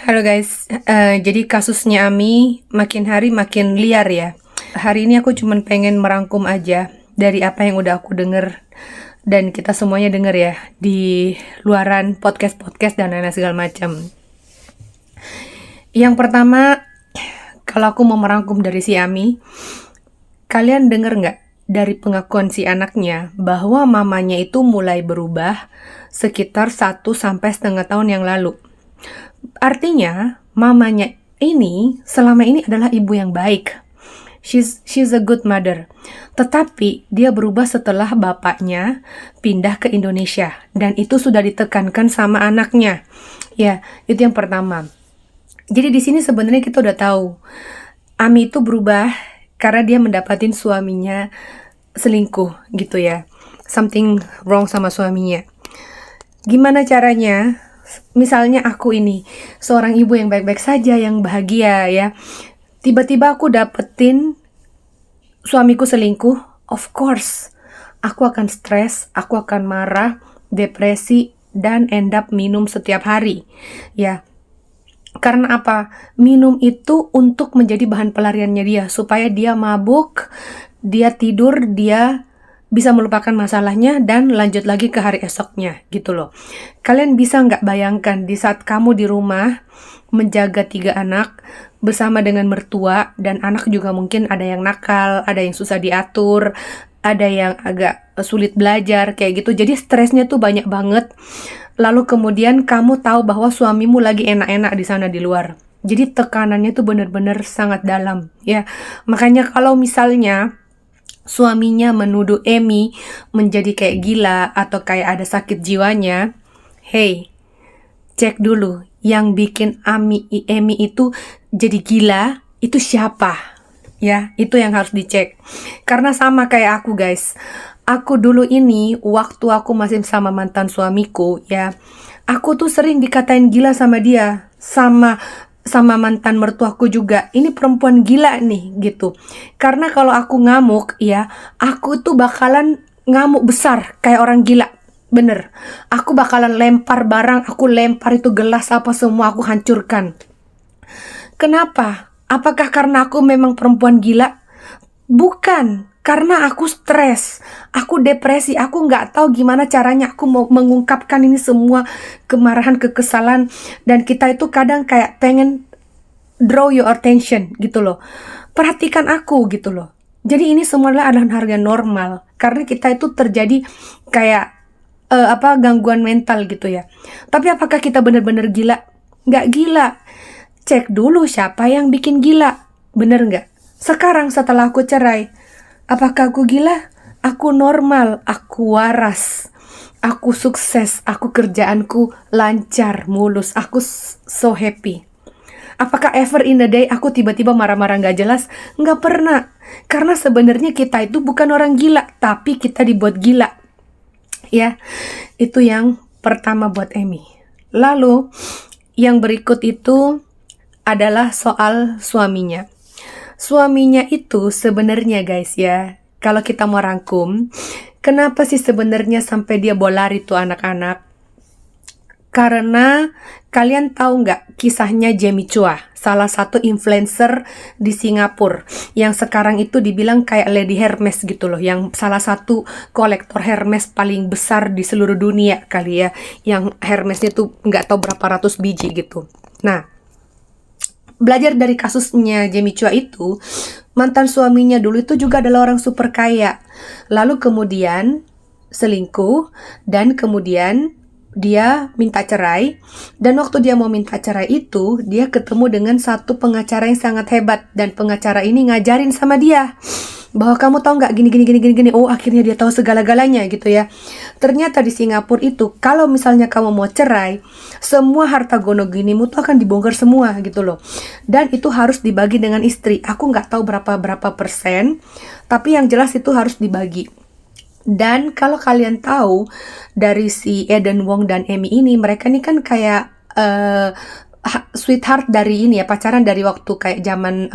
Halo guys, jadi kasusnya Ami makin hari makin liar ya. Hari ini aku cuman pengen merangkum aja dari apa yang udah aku denger dan kita semuanya denger ya di luaran podcast-podcast dan lain-lain segala macam. Yang pertama, kalau aku mau merangkum dari si Ami, kalian denger nggak dari pengakuan si anaknya bahwa mamanya itu mulai berubah sekitar 1 sampai setengah tahun yang lalu. Artinya, mamanya ini selama ini adalah ibu yang baik. She's a good mother. Tetapi dia berubah setelah bapaknya pindah ke Indonesia dan itu sudah ditekankan sama anaknya. Ya, itu yang pertama. Jadi di sini sebenarnya kita udah tahu Ami itu berubah karena dia mendapatin suaminya selingkuh gitu ya. Something wrong sama suaminya. Gimana caranya? Misalnya aku ini seorang ibu yang baik-baik saja, yang bahagia ya. Tiba-tiba aku dapetin suamiku selingkuh, of course aku akan stres, aku akan marah, depresi, dan end up minum setiap hari ya. Karena apa? Minum itu untuk menjadi bahan pelariannya dia, supaya dia mabuk, dia tidur, dia bisa melupakan masalahnya dan lanjut lagi ke hari esoknya gitu loh. Kalian bisa nggak bayangkan di saat kamu di rumah menjaga 3 anak bersama dengan mertua dan anak juga mungkin ada yang nakal, ada yang susah diatur, ada yang agak sulit belajar kayak gitu. Jadi stresnya tuh banyak banget. Lalu kemudian kamu tahu bahwa suamimu lagi enak-enak di sana di luar. Jadi tekanannya tuh bener-bener sangat dalam ya. Makanya kalau misalnya suaminya menuduh Emi menjadi kayak gila atau kayak ada sakit jiwanya, hey, cek dulu yang bikin Emi itu jadi gila itu siapa? Ya, itu yang harus dicek. Karena sama kayak aku guys. Aku dulu ini waktu aku masih sama mantan suamiku ya, aku tuh sering dikatain gila sama dia, sama mantan mertuaku juga. Ini perempuan gila nih gitu. Karena kalau aku ngamuk ya, aku tuh bakalan ngamuk besar kayak orang gila. Bener. Aku bakalan lempar barang, aku lempar itu gelas apa semua aku hancurkan. Kenapa? Apakah karena aku memang perempuan gila? Bukan. Karena aku stres, aku depresi, aku nggak tahu gimana caranya aku mau mengungkapkan ini semua kemarahan, kekesalan, dan kita itu kadang kayak pengen draw your attention gitu loh. Perhatikan aku gitu loh. Jadi ini semua adalah harga normal karena kita itu terjadi kayak gangguan mental gitu ya. Tapi apakah kita benar-benar gila? Nggak gila. Cek dulu siapa yang bikin gila. Bener nggak? Sekarang setelah aku cerai, apakah aku gila? Aku normal, aku waras, aku sukses, aku kerjaanku lancar, mulus, aku so happy. Apakah ever in the day aku tiba-tiba marah-marah gak jelas? Nggak pernah. Karena sebenarnya kita itu bukan orang gila, tapi kita dibuat gila. Ya, itu yang pertama buat Emi. Lalu, yang berikut itu adalah soal suaminya. Suaminya itu sebenarnya guys ya, kalau kita mau rangkum, kenapa sih sebenarnya sampai dia bola lari tuh anak-anak? Karena kalian tahu nggak kisahnya Jamie Chua, salah satu influencer di Singapura yang sekarang itu dibilang kayak Lady Hermes gitu loh, yang salah satu kolektor Hermes paling besar di seluruh dunia kali ya, yang Hermesnya tuh nggak tahu berapa ratus biji gitu. Nah, belajar dari kasusnya Jamie Chua itu, mantan suaminya dulu itu juga adalah orang super kaya. Lalu kemudian selingkuh dan kemudian dia minta cerai. Dan waktu dia mau minta cerai itu, dia ketemu dengan satu pengacara yang sangat hebat dan pengacara ini ngajarin sama dia bahwa kamu tahu nggak gini. Oh, akhirnya dia tahu segala-galanya gitu ya. Ternyata di Singapura itu kalau misalnya kamu mau cerai, semua harta gono ginimu tuh akan dibongkar semua gitu loh. Dan itu harus dibagi dengan istri. Aku nggak tahu berapa persen, tapi yang jelas itu harus dibagi. Dan kalau kalian tahu dari si Eden Wong dan Amy ini, mereka ini kan kayak sweetheart dari ini ya, pacaran dari waktu kayak zaman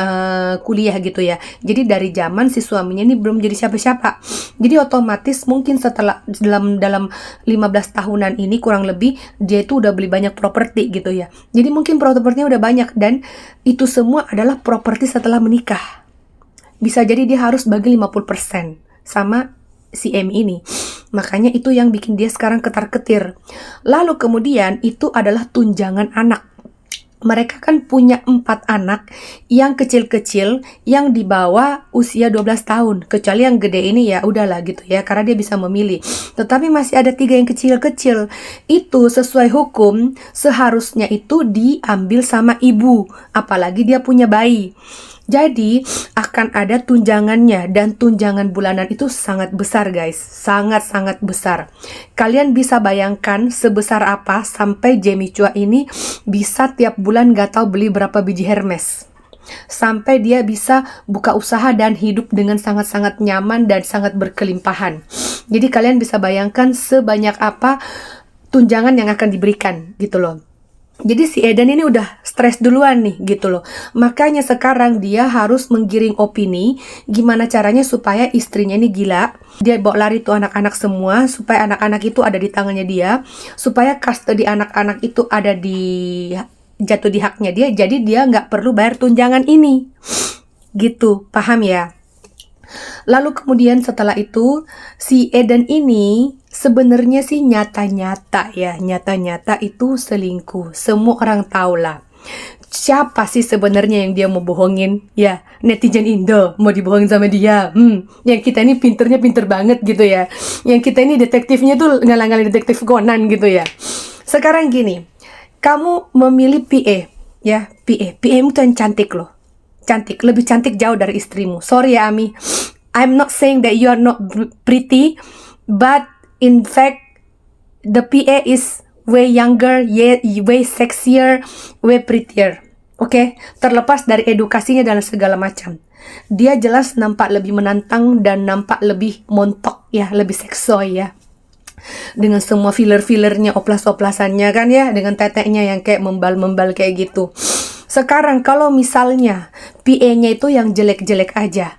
kuliah gitu ya. Jadi dari zaman si suaminya ini belum jadi siapa-siapa. Jadi otomatis mungkin setelah dalam 15 tahunan ini kurang lebih dia itu udah beli banyak properti gitu ya. Jadi mungkin propertinya udah banyak dan itu semua adalah properti setelah menikah. Bisa jadi dia harus bagi 50% sama si M ini. Makanya itu yang bikin dia sekarang ketar-ketir. Lalu kemudian itu adalah tunjangan anak. Mereka kan punya 4 anak yang kecil-kecil yang di bawah usia 12 tahun. Kecuali yang gede ini ya udahlah gitu ya, karena dia bisa memilih. Tetapi masih ada 3 yang kecil-kecil. Itu sesuai hukum seharusnya itu diambil sama ibu. Apalagi dia punya bayi. Jadi akan ada tunjangannya dan tunjangan bulanan itu sangat besar guys, sangat-sangat besar. Kalian bisa bayangkan sebesar apa sampai Jamie Chua ini bisa tiap bulan gak tahu beli berapa biji Hermes. Sampai dia bisa buka usaha dan hidup dengan sangat-sangat nyaman dan sangat berkelimpahan. Jadi kalian bisa bayangkan sebanyak apa tunjangan yang akan diberikan gitu loh. Jadi si Eden ini udah stres duluan nih gitu loh. Makanya sekarang dia harus menggiring opini gimana caranya supaya istrinya ini gila. Dia bawa lari tuh anak-anak semua supaya anak-anak itu ada di tangannya dia, supaya custody anak-anak itu ada di jatuh di haknya dia. Jadi dia nggak perlu bayar tunjangan ini. Gitu, paham ya? Lalu kemudian setelah itu si Eden ini sebenarnya sih nyata-nyata itu selingkuh. Semua orang tahu lah. Siapa sih sebenarnya yang dia mau bohongin? Ya, netizen Indo mau dibohongin sama dia. Yang kita ini pinter banget gitu ya. Yang kita ini detektifnya tuh ngalang-ngalin detektif Conan gitu ya. Sekarang gini, kamu memilih PA, ya PA itu yang cantik loh. Cantik, lebih cantik jauh dari istrimu. Sorry ya Ami, I'm not saying that you are not pretty, but in fact the PA is way younger, way sexier, way prettier. Oke, terlepas dari edukasinya dan segala macam, dia jelas nampak lebih menantang dan nampak lebih montok ya, lebih seksoy ya. Dengan semua filler-fillernya, oplas-oplasannya kan ya, dengan teteknya yang kayak membal-membal kayak gitu. Sekarang kalau misalnya PA-nya itu yang jelek-jelek aja,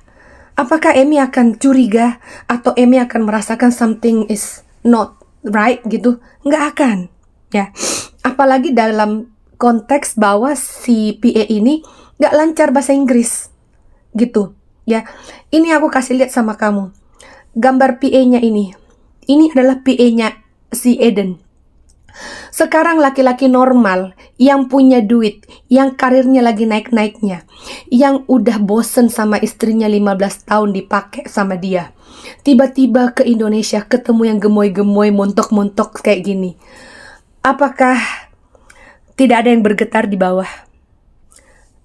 apakah Amy akan curiga atau Amy akan merasakan something is not right gitu? Nggak akan, ya. Apalagi dalam konteks bahwa si PA ini nggak lancar bahasa Inggris, gitu, ya. Ini aku kasih lihat sama kamu, gambar PA-nya ini. Ini adalah PA-nya si Eden. Sekarang laki-laki normal yang punya duit, yang karirnya lagi naik-naiknya, yang udah bosen sama istrinya 15 tahun dipakai sama dia, tiba-tiba ke Indonesia ketemu yang gemoy-gemoy, montok-montok kayak gini. Apakah tidak ada yang bergetar di bawah?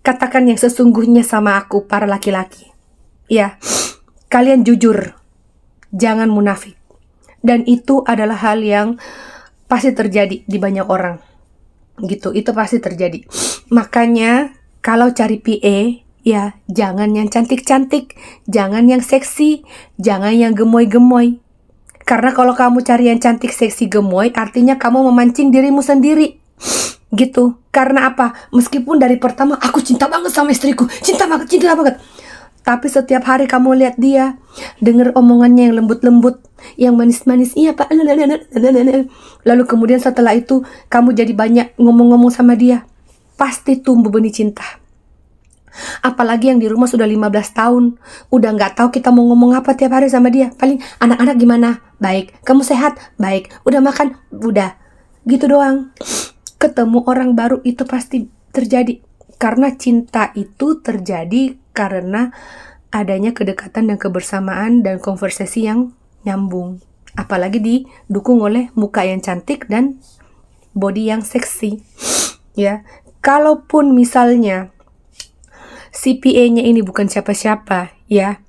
Katakan yang sesungguhnya sama aku, para laki-laki. Ya, kalian jujur, jangan munafik. Dan itu adalah hal yang pasti terjadi di banyak orang gitu, itu pasti terjadi. Makanya kalau cari PA ya jangan yang cantik-cantik, jangan yang seksi, jangan yang gemoy-gemoy. Karena kalau kamu cari yang cantik, seksi, gemoy, artinya kamu memancing dirimu sendiri gitu. Karena apa? Meskipun dari pertama aku cinta banget sama istriku, cinta banget, tapi setiap hari kamu lihat dia, dengar omongannya yang lembut-lembut, yang manis-manis, iya Pak, lalu kemudian setelah itu kamu jadi banyak ngomong-ngomong sama dia, pasti tumbuh benih cinta. Apalagi yang di rumah sudah 15 tahun, udah nggak tahu kita mau ngomong apa tiap hari sama dia. Paling anak-anak gimana? Baik. Kamu sehat? Baik. Udah makan? Udah. Gitu doang. Ketemu orang baru itu pasti terjadi. Karena cinta itu terjadi karena adanya kedekatan dan kebersamaan dan konversasi yang nyambung. Apalagi didukung oleh muka yang cantik dan body yang seksi. Ya, kalaupun misalnya si PA-nya ini bukan siapa-siapa, ya,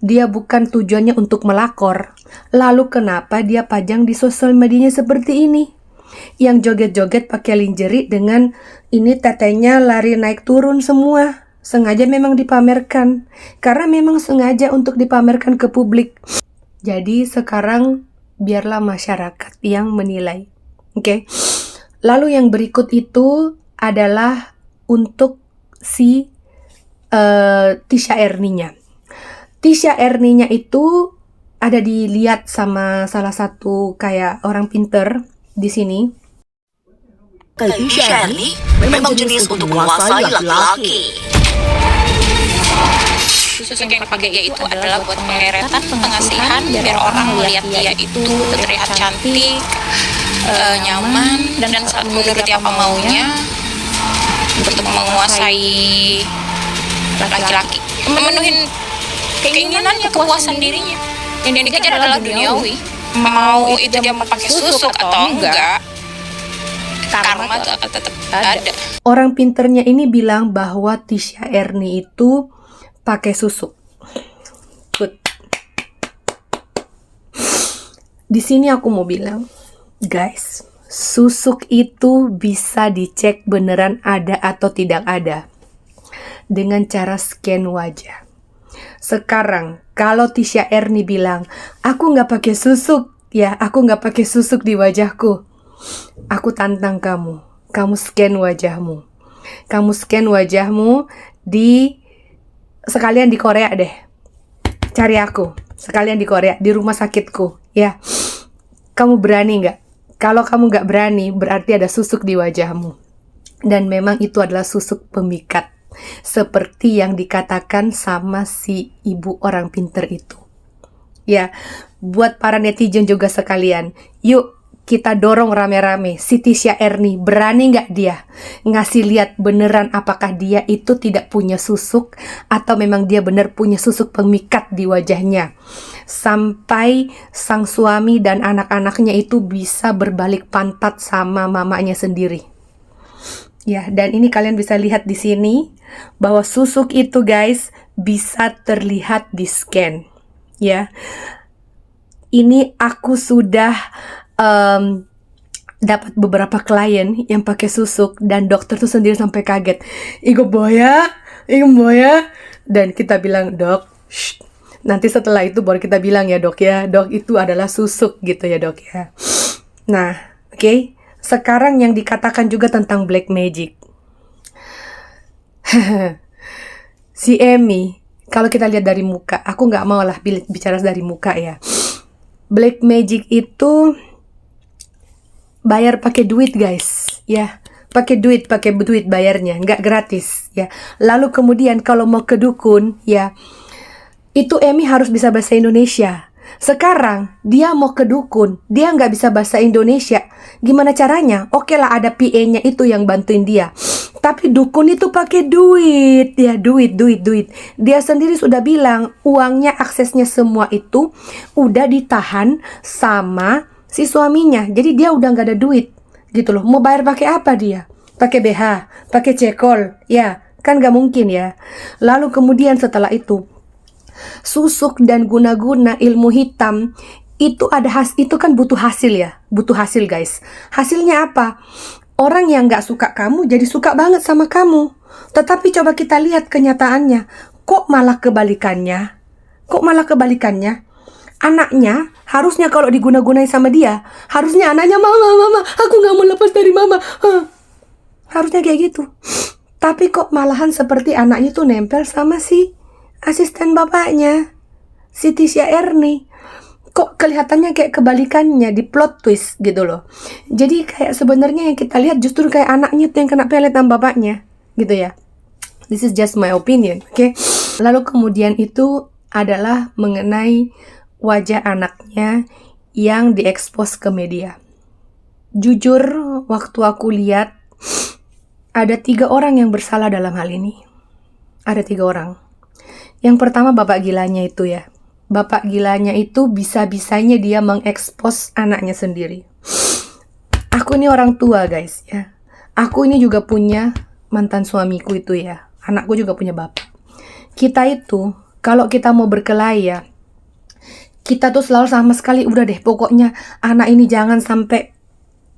dia bukan tujuannya untuk melakor, lalu kenapa dia pajang di sosial medianya seperti ini? Yang joget-joget pakai lingerie dengan ini tetenya lari naik turun semua. Sengaja memang dipamerkan. Karena memang sengaja untuk dipamerkan ke publik. Jadi sekarang biarlah masyarakat yang menilai. Oke. Lalu yang berikut itu adalah untuk si Tisha Erninya. Tisha Erninya itu ada dilihat sama salah satu kayak orang pinter di sini. Tisha Erni memang jenis untuk menguasai laki-laki. Susuk yang dipakai dia itu adalah buat pengeretan, pengasihan, biar orang melihat dia itu terlihat cantik, nyaman, dan saat menuruti apa maunya untuk menguasai laki-laki, memenuhi keinginannya, kepuasan dirinya. Yang dikejar adalah duniawi. Mau itu dia pakai susuk atau enggak, karma itu akan tetap ada. Orang pinternya ini bilang bahwa Tisha Erni itu pakai susuk. Good. Di sini aku mau bilang, guys, susuk itu bisa dicek beneran ada atau tidak ada dengan cara scan wajah. Sekarang, kalau Tisha Erni bilang, aku nggak pakai susuk, ya, aku nggak pakai susuk di wajahku. Aku tantang kamu scan wajahmu. Kamu scan wajahmu sekalian di Korea deh. Cari aku, sekalian di Korea, di rumah sakitku, ya. Kamu berani nggak? Kalau kamu nggak berani, berarti ada susuk di wajahmu. Dan memang itu adalah susuk pemikat. Seperti yang dikatakan sama si ibu orang pinter itu. Ya, buat para netizen juga sekalian, yuk kita dorong rame-rame si Tisha Erni. Berani nggak dia ngasih lihat beneran apakah dia itu tidak punya susuk atau memang dia bener punya susuk pemikat di wajahnya, sampai sang suami dan anak-anaknya itu bisa berbalik pantat sama mamanya sendiri. Ya, dan ini kalian bisa lihat di sini bahwa susuk itu, guys, bisa terlihat di scan. Ya, ini aku sudah dapat beberapa klien yang pakai susuk dan dokter tuh sendiri sampai kaget. Igo boya, dan kita bilang, dok, shh. Nanti setelah itu baru kita bilang ya dok itu adalah susuk gitu ya dok ya. Nah, oke. Sekarang yang dikatakan juga tentang black magic. Si Amy, kalau kita lihat dari muka, aku nggak mau lah bicara dari muka ya. Black magic itu bayar pakai duit, guys, ya. Pakai duit bayarnya, nggak gratis ya. Lalu kemudian kalau mau ke dukun ya, itu Amy harus bisa bahasa Indonesia. Sekarang dia mau ke dukun, dia nggak bisa bahasa Indonesia. Gimana caranya? Oke lah, ada PA-nya itu yang bantuin dia. Tapi dukun itu pakai duit, ya, duit. Dia sendiri sudah bilang uangnya, aksesnya semua itu udah ditahan sama si suaminya. Jadi dia udah nggak ada duit, gitu loh. Mau bayar pakai apa dia? Pakai BH, pakai cekol, ya kan nggak mungkin ya. Lalu kemudian setelah itu, susuk dan guna-guna ilmu hitam itu itu kan butuh hasil ya, butuh hasil, guys. Hasilnya apa? Orang yang nggak suka kamu jadi suka banget sama kamu. Tetapi coba kita lihat kenyataannya, kok malah kebalikannya? Anaknya harusnya kalau diguna-gunai sama dia, harusnya anaknya mama, aku nggak mau lepas dari mama. Harusnya kayak gitu. Tapi kok malahan seperti anaknya tuh nempel sama si asisten bapaknya, si Tisha Erni. Kok kelihatannya kayak kebalikannya, di plot twist gitu loh. Jadi kayak sebenarnya yang kita lihat justru kayak anaknya tuh yang kena pelet sama bapaknya, gitu ya. This is just my opinion, oke? Lalu kemudian itu adalah mengenai wajah anaknya yang diekspos ke media. Jujur, waktu aku lihat, ada 3 orang yang bersalah dalam hal ini. Ada 3 orang. Yang pertama bapak gilanya itu ya. Bapak gilanya itu bisa-bisanya dia mengekspos anaknya sendiri. Aku ini orang tua, guys, ya. Aku ini juga punya mantan suamiku itu ya. Anakku juga punya bapak. Kita itu, kalau kita mau berkelahi ya, kita tuh selalu sama sekali, udah deh, pokoknya anak ini jangan sampai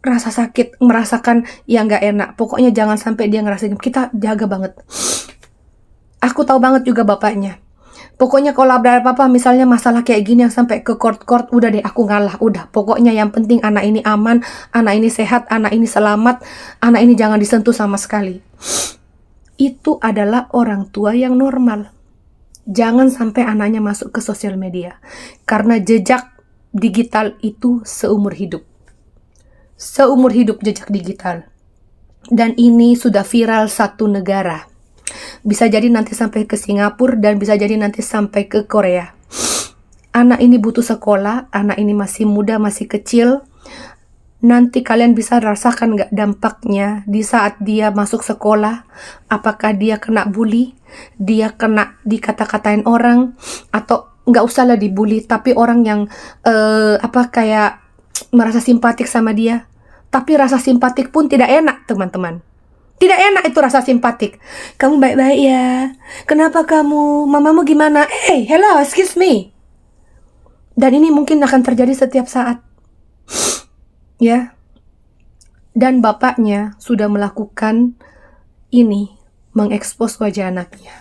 rasa sakit, merasakan yang gak enak. Pokoknya jangan sampai dia ngerasain. Kita jaga banget. Aku tahu banget juga bapaknya. Pokoknya kalau ada apa-apa, misalnya masalah kayak gini yang sampai ke court, udah deh aku ngalah, udah. Pokoknya yang penting anak ini aman, anak ini sehat, anak ini selamat, anak ini jangan disentuh sama sekali. Itu adalah orang tua yang normal. Jangan sampai anaknya masuk ke sosial media, karena jejak digital itu seumur hidup. Seumur hidup jejak digital. Dan ini sudah viral satu negara. Bisa jadi nanti sampai ke Singapura dan bisa jadi nanti sampai ke Korea. Anak ini butuh sekolah, anak ini masih muda, masih kecil. Nanti kalian bisa rasakan nggak dampaknya di saat dia masuk sekolah? Apakah dia kena bully? Dia kena dikata-katain orang? Atau nggak usahlah dibully, tapi orang yang kayak merasa simpatik sama dia. Tapi rasa simpatik pun tidak enak, teman-teman. Tidak enak itu rasa simpatik. Kamu baik-baik ya. Kenapa kamu? Mamamu gimana? Hey, hello, excuse me. Dan ini mungkin akan terjadi setiap saat. Ya. Dan bapaknya sudah melakukan ini, mengekspos wajah anaknya.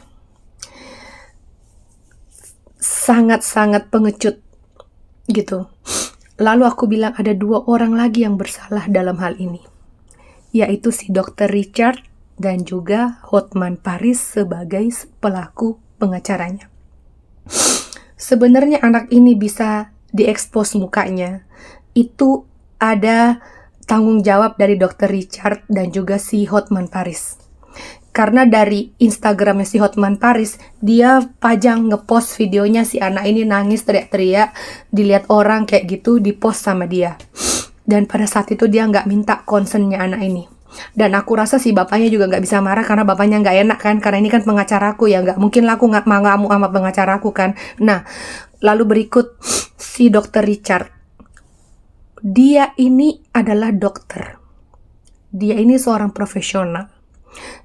Sangat-sangat pengecut gitu. Lalu aku bilang ada 2 orang lagi yang bersalah dalam hal ini, yaitu si Dr. Richard dan juga Hotman Paris sebagai pelaku pengacaranya. Sebenarnya anak ini bisa diekspos mukanya, itu ada tanggung jawab dari Dr. Richard dan juga si Hotman Paris. Karena dari Instagramnya si Hotman Paris, dia pajang ngepost videonya si anak ini nangis teriak-teriak, dilihat orang kayak gitu, dipost sama dia. Dan pada saat itu dia nggak minta konsennya anak ini. Dan aku rasa si bapaknya juga nggak bisa marah karena bapaknya nggak enak kan, karena ini kan pengacaraku ya, nggak mungkin lah aku nggak mau sama pengacaraku kan. Nah, lalu berikut si Dr. Richard. Dia ini adalah dokter. Dia ini seorang profesional.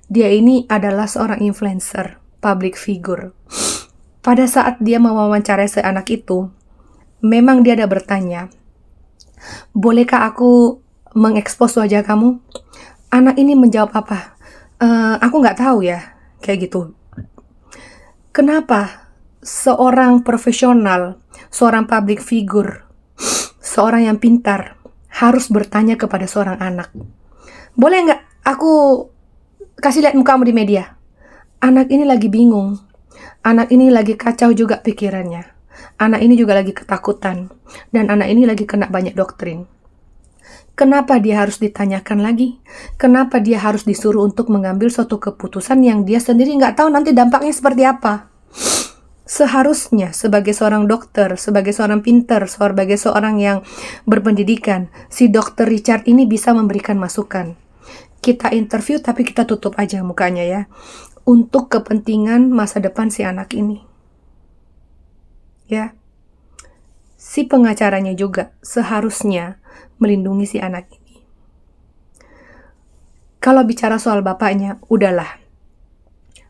Dia ini adalah seorang influencer, public figure. Pada saat dia mewawancarai seanak itu, memang dia ada bertanya, bolehkah aku mengekspos wajah kamu? Anak ini menjawab apa? Aku nggak tahu ya, kayak gitu. Kenapa seorang profesional, seorang public figure, seorang yang pintar harus bertanya kepada seorang anak? Boleh nggak aku kasih lihat mukamu di media? Anak ini lagi bingung. Anak ini lagi kacau juga pikirannya. Anak ini juga lagi ketakutan. Dan anak ini lagi kena banyak doktrin. Kenapa dia harus ditanyakan lagi? Kenapa dia harus disuruh untuk mengambil suatu keputusan yang dia sendiri nggak tahu nanti dampaknya seperti apa? Seharusnya sebagai seorang dokter, sebagai seorang pinter, sebagai seorang yang berpendidikan, si Dr. Richard ini bisa memberikan masukan. Kita interview tapi kita tutup aja mukanya ya, untuk kepentingan masa depan si anak ini. Ya. Si pengacaranya juga seharusnya melindungi si anak ini. Kalau bicara soal bapaknya, udahlah.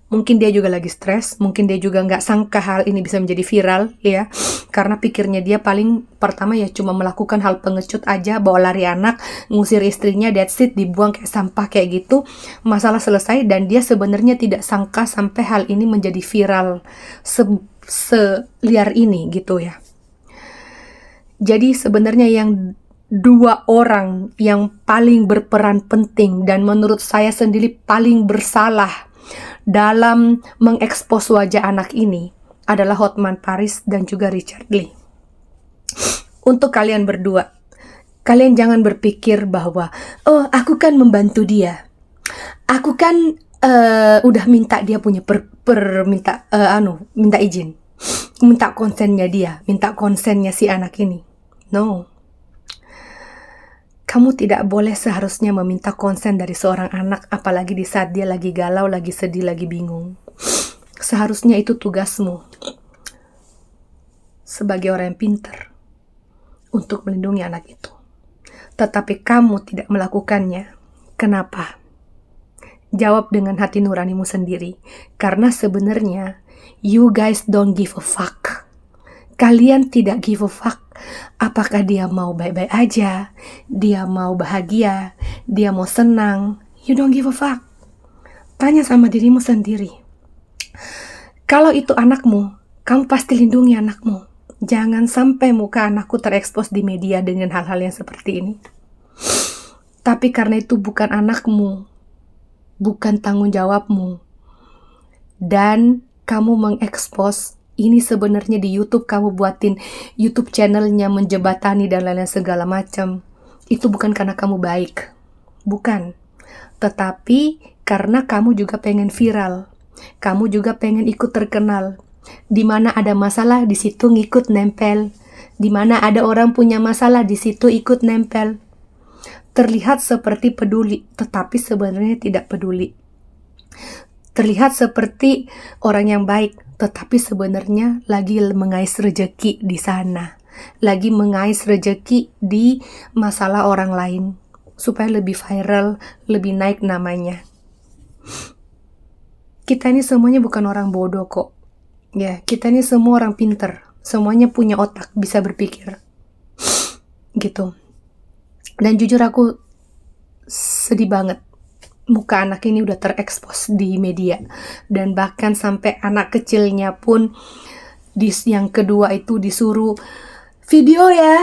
Mungkin dia juga lagi stres, mungkin dia juga nggak sangka hal ini bisa menjadi viral, ya. Karena pikirnya dia paling pertama ya cuma melakukan hal pengecut aja, bawa lari anak, ngusir istrinya, that's it, dibuang kayak sampah kayak gitu, masalah selesai. Dan dia sebenarnya tidak sangka sampai hal ini menjadi viral seliar ini gitu ya. Jadi sebenarnya yang 2 orang yang paling berperan penting dan menurut saya sendiri paling bersalah dalam mengekspos wajah anak ini adalah Hotman Paris dan juga Richard Lee. Untuk kalian berdua, kalian jangan berpikir bahwa, oh aku kan membantu dia, aku kan udah minta dia punya minta izin, minta konsennya dia, minta konsennya si anak ini. No. Kamu tidak boleh seharusnya meminta konsen dari seorang anak, apalagi di saat dia lagi galau, lagi sedih, lagi bingung. Seharusnya itu tugasmu sebagai orang yang pintar untuk melindungi anak itu. Tetapi kamu tidak melakukannya. Kenapa? Jawab dengan hati nuranimu sendiri. Karena sebenarnya you guys don't give a fuck. Kalian tidak give a fuck. Apakah dia mau baik-baik aja, dia mau bahagia, dia mau senang. You don't give a fuck. Tanya sama dirimu sendiri. Kalau itu anakmu, Kamu pasti lindungi anakmu. Jangan sampai muka anakku terekspos di media dengan hal-hal yang seperti ini. Tapi karena itu bukan anakmu, bukan tanggung jawabmu, dan kamu mengekspos ini sebenarnya di YouTube, kamu buatin YouTube channelnya menjebatani dan lain-lain segala macam. Itu bukan karena kamu baik, bukan. Tetapi karena kamu juga pengen viral, kamu juga pengen ikut terkenal. Di mana ada masalah, di situ ngikut nempel. Di mana ada orang punya masalah, di situ ikut nempel. Terlihat seperti peduli, tetapi sebenarnya tidak peduli. Terlihat seperti orang yang baik, tetapi sebenarnya lagi mengais rejeki di sana. Lagi mengais rejeki di masalah orang lain. Supaya lebih viral, lebih naik namanya. Kita ini semuanya bukan orang bodoh kok. Ya, kita ini semua orang pinter. Semuanya punya otak, bisa berpikir. Gitu. Dan jujur aku sedih banget. Muka anak ini udah terekspos di media. Dan bahkan sampai anak kecilnya pun yang kedua itu disuruh video ya.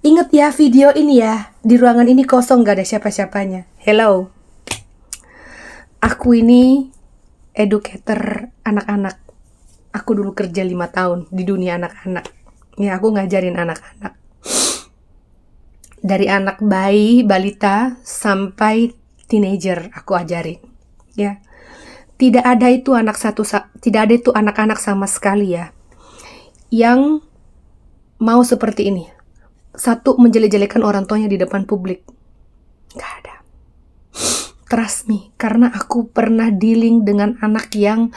Ingat ya video ini ya. Di ruangan ini kosong, gak ada siapa-siapanya. Hello. Aku ini educator anak-anak. Aku dulu kerja 5 tahun di dunia anak-anak. Ya, aku ngajarin anak-anak. Dari anak bayi, balita, sampai teenager aku ajarin. Ya. Tidak ada itu anak-anak sama sekali ya yang mau seperti ini. Satu, menjelek-jelekan orang tuanya di depan publik. Gak ada. Trust me, karena aku pernah dealing dengan anak yang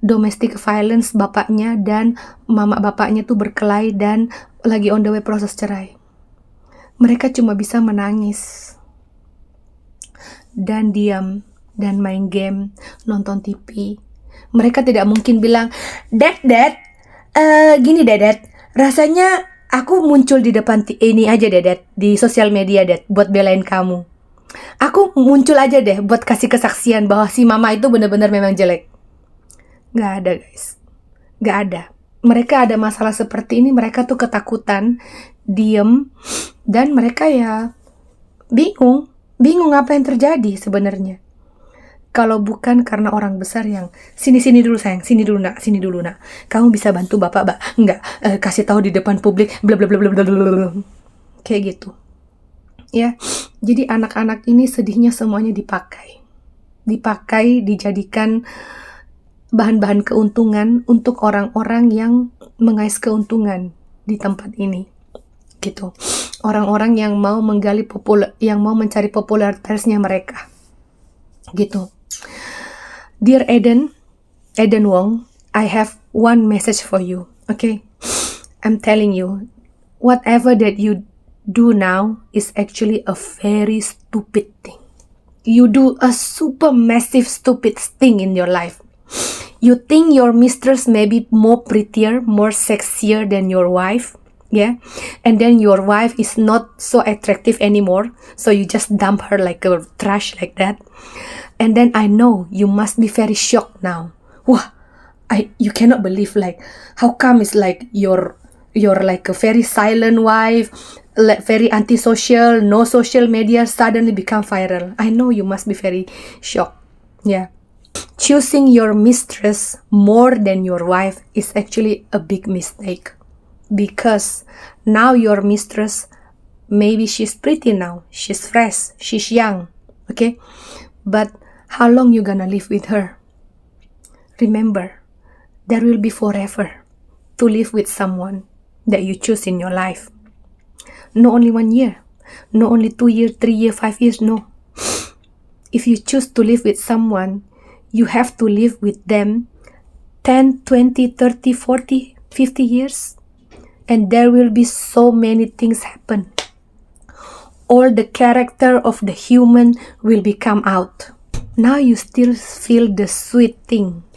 domestic violence, bapaknya dan mama bapaknya tuh berkelahi dan lagi on the way proses cerai. Mereka cuma bisa menangis dan diam dan main game, nonton TV. Mereka tidak mungkin bilang, Dad, gini Dad, rasanya aku muncul di depan ini aja Dad, di sosial media Dad, buat belain kamu. Aku muncul aja deh buat kasih kesaksian bahwa si mama itu benar-benar memang jelek. Gak ada guys, gak ada. Mereka ada masalah seperti ini, mereka tuh ketakutan, diem, dan mereka ya bingung apa yang terjadi sebenarnya. Kalau bukan karena orang besar yang sini dulu sayang, sini dulu nak, kamu bisa bantu bapak enggak, kasih tahu di depan publik, bla bla bla bla bla bla, kayak gitu. Ya, jadi anak-anak ini sedihnya semuanya dipakai, dijadikan bahan-bahan keuntungan untuk orang-orang yang mengais keuntungan di tempat ini, gitu. Orang-orang yang mau yang mau mencari popularitasnya mereka, gitu. Dear Eden Wong, I have one message for you, okay? I'm telling you, whatever that you do now is actually a very stupid thing. You do a super massive stupid thing in your life. You think your mistress may be more prettier, more sexier than your wife, yeah? And then your wife is not so attractive anymore, so you just dump her like a trash like that. And then I know you must be very shocked now. Wah, you cannot believe, like, how come it's like you're like a very silent wife, like very antisocial, no social media, suddenly become viral. I know you must be very shocked, yeah. Choosing your mistress more than your wife is actually a big mistake, because now your mistress, maybe she's pretty now, she's fresh, she's young, okay? But how long you gonna live with her? Remember, there will be forever to live with someone that you choose in your life. Not only 1 year, not only 2 years, 3 years, 5 years, no. If you choose to live with someone, you have to live with them 10, 20, 30, 40, 50 years. And there will be so many things happen. All the character of the human will become out. Now you still feel the sweet thing,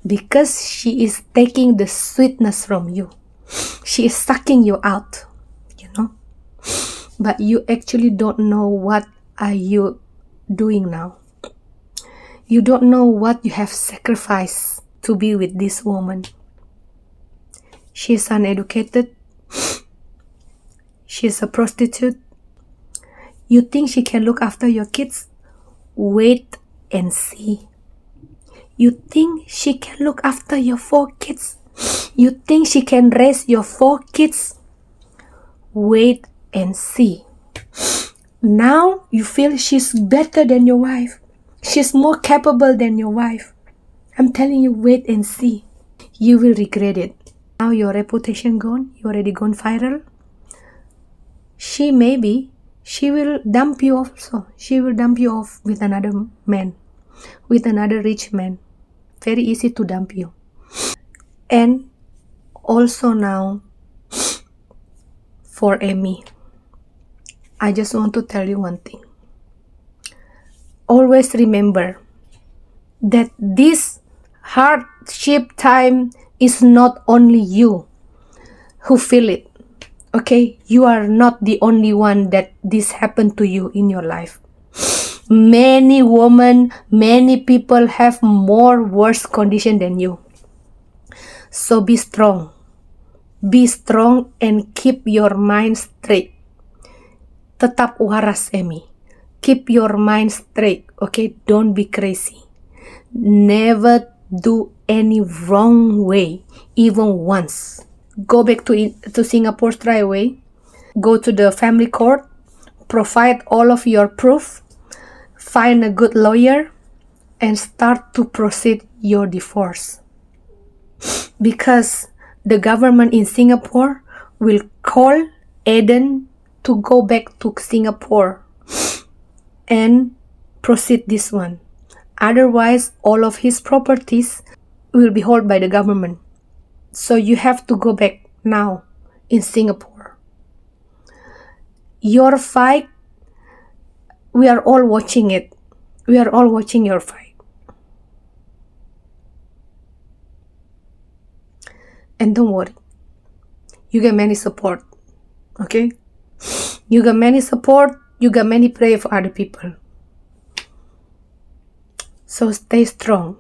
because she is taking the sweetness from you. She is sucking you out, you know. But you actually don't know what are you doing now. You don't know what you have sacrificed to be with this woman. She's uneducated. She's a prostitute. You think she can look after your kids? Wait and see. You think she can look after your 4 kids? You think she can raise your 4 kids? Wait and see. Now you feel she's better than your wife. She's more capable than your wife. I'm telling you, wait and see. You will regret it. Now your reputation gone. You already gone viral. She will dump you off also. She will dump you off with another man, with another rich man. Very easy to dump you. And also now, for Amy, I just want to tell you one thing. Always remember that this hardship time is not only you who feel it. Okay, you are not the only one that this happened to you in your life. Many women, many people have more worse condition than you. So be strong. Be strong and keep your mind straight. Tetap waras, Amy. Keep your mind straight, okay? Don't be crazy. Never do any wrong way, even once. Go back to Singapore straight away. Go to the family court. Provide all of your proof. Find a good lawyer and start to proceed your divorce. Because the government in Singapore will call Eden to go back to Singapore and proceed this one. Otherwise, all of his properties will be held by the government. So you have to go back now in Singapore. Your fight, we are all watching it. We are all watching your fight. And don't worry. You get many support. Okay? You got many support. You got many prayer for other people. So stay strong.